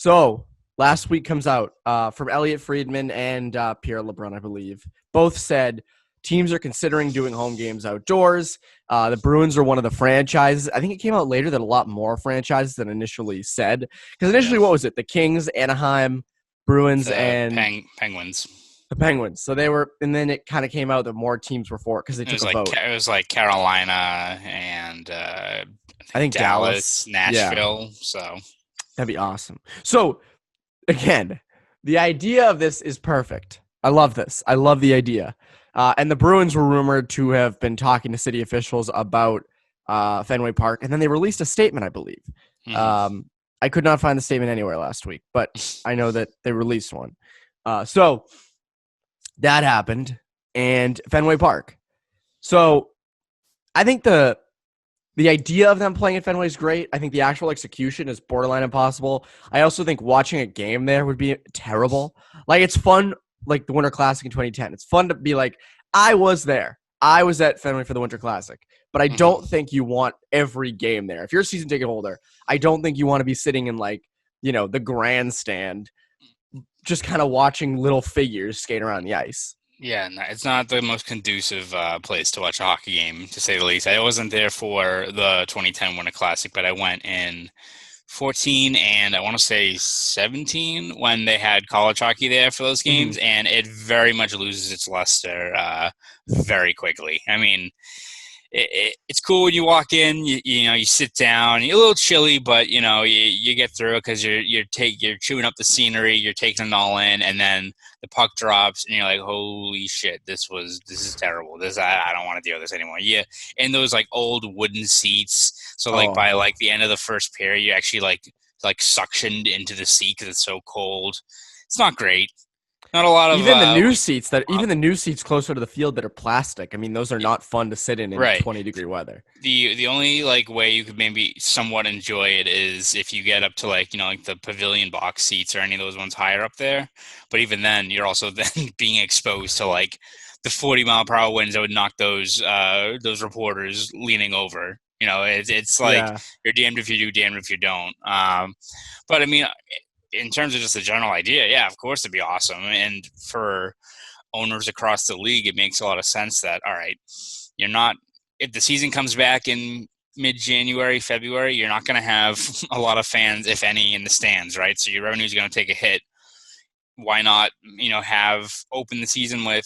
So last week comes out from Elliot Friedman and Pierre LeBrun, I believe. Both said teams are considering doing home games outdoors. The Bruins are one of the franchises. I think it came out later that a lot more franchises than initially said. Because initially, what was it? The Kings, Anaheim, Bruins, and Penguins. the Penguins. So they were, and then it kind of came out that more teams were for it because they took a vote. It was like Carolina and I think Dallas, Yeah, Nashville. So that'd be awesome. So again, the idea of this is perfect. I love this. I love the idea. And the Bruins were rumored to have been talking to city officials about Fenway Park, and then they released a statement, I believe. I could not find the statement anywhere last week, but I know that they released one. So that happened, and Fenway Park. So I think the idea of them playing at Fenway is great. I think the actual execution is borderline impossible. I also think watching a game there would be terrible. Like, it's fun, like the Winter Classic in 2010. It's fun to be like, I was there. I was at Fenway for the Winter Classic. But I don't think you want every game there. If you're a season ticket holder, I don't think you want to be sitting in, like, you know, the grandstand just kind of watching little figures skate around the ice. yeah, no, it's not the most conducive place to watch a hockey game, to say the least. I wasn't there for the 2010 Winter Classic, but I went in 14 and I want to say 17 when they had college hockey there for those games, and it very much loses its luster very quickly. I mean, it's cool when you walk in, you know, you sit down, you're a little chilly, but you know, you get through it because you're chewing up the scenery, you're taking it all in, and then the puck drops and you're like, holy shit, this is terrible. I don't want to deal with this anymore. Yeah. And those like old wooden seats. So like by like the end of the first period, you actually like suctioned into the seat because it's so cold. It's not great. Not a lot of even the new seats closer to the field that are plastic. I mean, those are not fun to sit in 20-degree weather. The only like way you could maybe somewhat enjoy it is if you get up to like, you know, like the pavilion box seats or any of those ones higher up there. But even then, you're also then being exposed to like the 40-mile-per-hour winds that would knock those reporters leaning over. You know, it's like you're damned if you do, damned if you don't. But I mean, in terms of just the general idea, yeah, of course it'd be awesome. And for owners across the league, it makes a lot of sense that, all right, you're not, if the season comes back in mid-January, February, you're not going to have a lot of fans, if any, in the stands, right? So your revenue is going to take a hit. Why not, you know, have open the season with,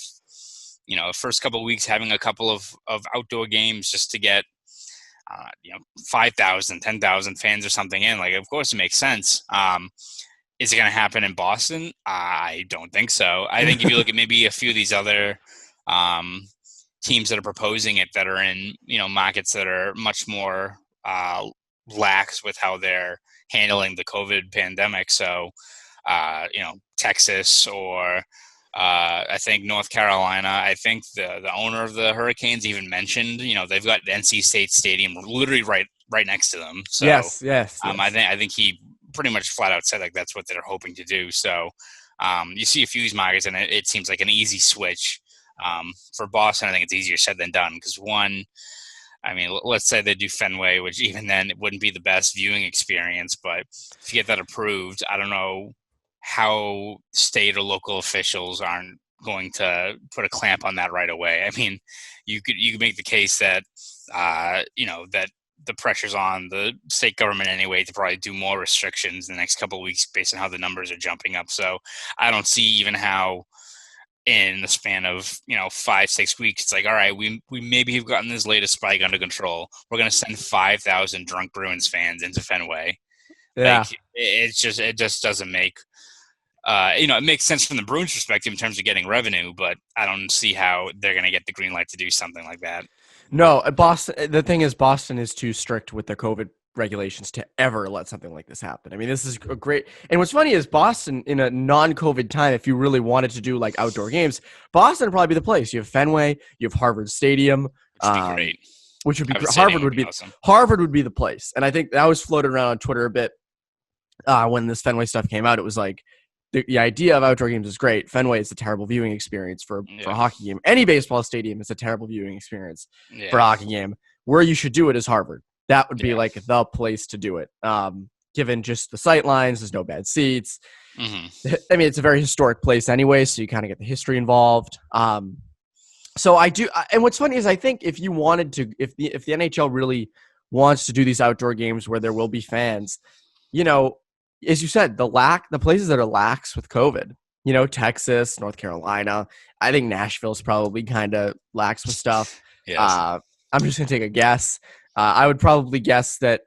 you know, first couple of weeks having a couple of outdoor games just to get, you know, 5,000, 10,000 fans or something in. Like, of course it makes sense. Is it going to happen in Boston? I don't think so. I think if you look at maybe a few of these other teams that are proposing it that are in, you know, markets that are much more lax with how they're handling the COVID pandemic. So, you know, Texas or I think North Carolina. I think the owner of the Hurricanes even mentioned, you know, they've got the NC State Stadium literally right next to them. So yes. I think he pretty much flat out said like that's what they're hoping to do. So you see a few of these markets and it seems like an easy switch. For Boston, I think it's easier said than done because one, I mean, let's say they do Fenway, which even then it wouldn't be the best viewing experience. But if you get that approved, I don't know how state or local officials aren't going to put a clamp on that right away. I mean, you could make the case that you know, that the pressure's on the state government anyway to probably do more restrictions in the next couple of weeks based on how the numbers are jumping up. So I don't see even how in the span of, you know, 5-6 weeks, it's like, all right, we maybe have gotten this latest spike under control. We're going to send 5,000 drunk Bruins fans into Fenway. Yeah. Like it just doesn't make, you know, it makes sense from the Bruins perspective in terms of getting revenue, but I don't see how they're going to get the green light to do something like that. No, Boston. The thing is, Boston is too strict with their COVID regulations to ever let something like this happen. I mean, this is a great. And what's funny is Boston, in a non-COVID time, if you really wanted to do like outdoor games, Boston would probably be the place. You have Fenway, you have Harvard Stadium, which would be great. Which would be Harvard would be awesome. Harvard would be the place. And I think that was floated around on Twitter a bit when this Fenway stuff came out. It was like, the idea of outdoor games is great. Fenway is a terrible viewing experience for a hockey game. Any baseball stadium is a terrible viewing experience for a hockey game. Where you should do it is Harvard. That would be like the place to do it. given just the sight lines. There's no bad seats. Hmm. I mean, it's a very historic place anyway, so you kind of get the history involved. So I do, and what's funny is I think if you wanted to, if the NHL really wants to do these outdoor games where there will be fans, you know, as you said, the places that are lax with COVID, you know, Texas, North Carolina, I think Nashville's probably kind of lax with stuff. Yes. I'm just gonna take a guess. I would probably guess that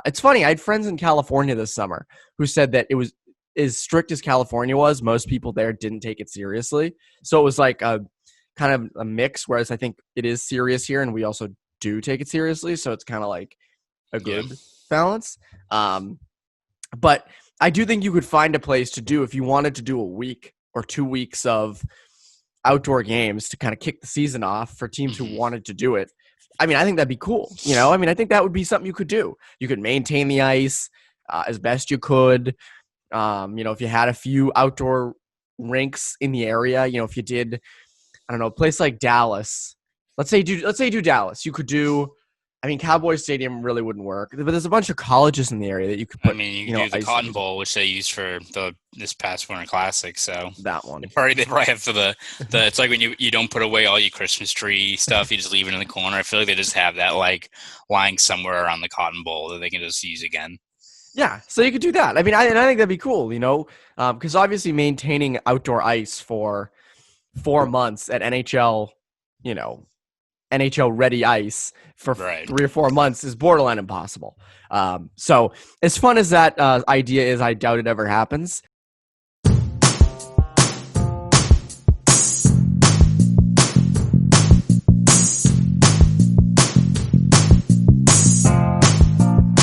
it's funny. I had friends in California this summer who said that it was as strict as California was. Most people there didn't take it seriously, so it was like a kind of a mix. Whereas I think it is serious here, and we also do take it seriously. So it's kind of like a good balance. But I do think you could find a place to do if you wanted to do a week or 2 weeks of outdoor games to kind of kick the season off for teams who wanted to do it. I mean, I think that'd be cool. You know, I mean, I think that would be something you could do. You could maintain the ice as best you could. You know, if you had a few outdoor rinks in the area, you know, if you did, I don't know, a place like Dallas. Let's say you do Dallas. You could do. I mean, Cowboy Stadium really wouldn't work, but there's a bunch of colleges in the area that you could put. I mean, you you can know, do the ice Cotton in. Bowl, which they used for this past Winter Classic. So That one. they probably have for the it's like when you don't put away all your Christmas tree stuff, you just leave it in the corner. I feel like they just have that like lying somewhere around the Cotton Bowl that they can just use again. Yeah, so you could do that. I mean, I think that'd be cool, you know, because obviously maintaining outdoor ice for 4 months at NHL, you know, NHL ready ice for Right. 3 or 4 months is borderline impossible. So as fun as that idea is, I doubt it ever happens.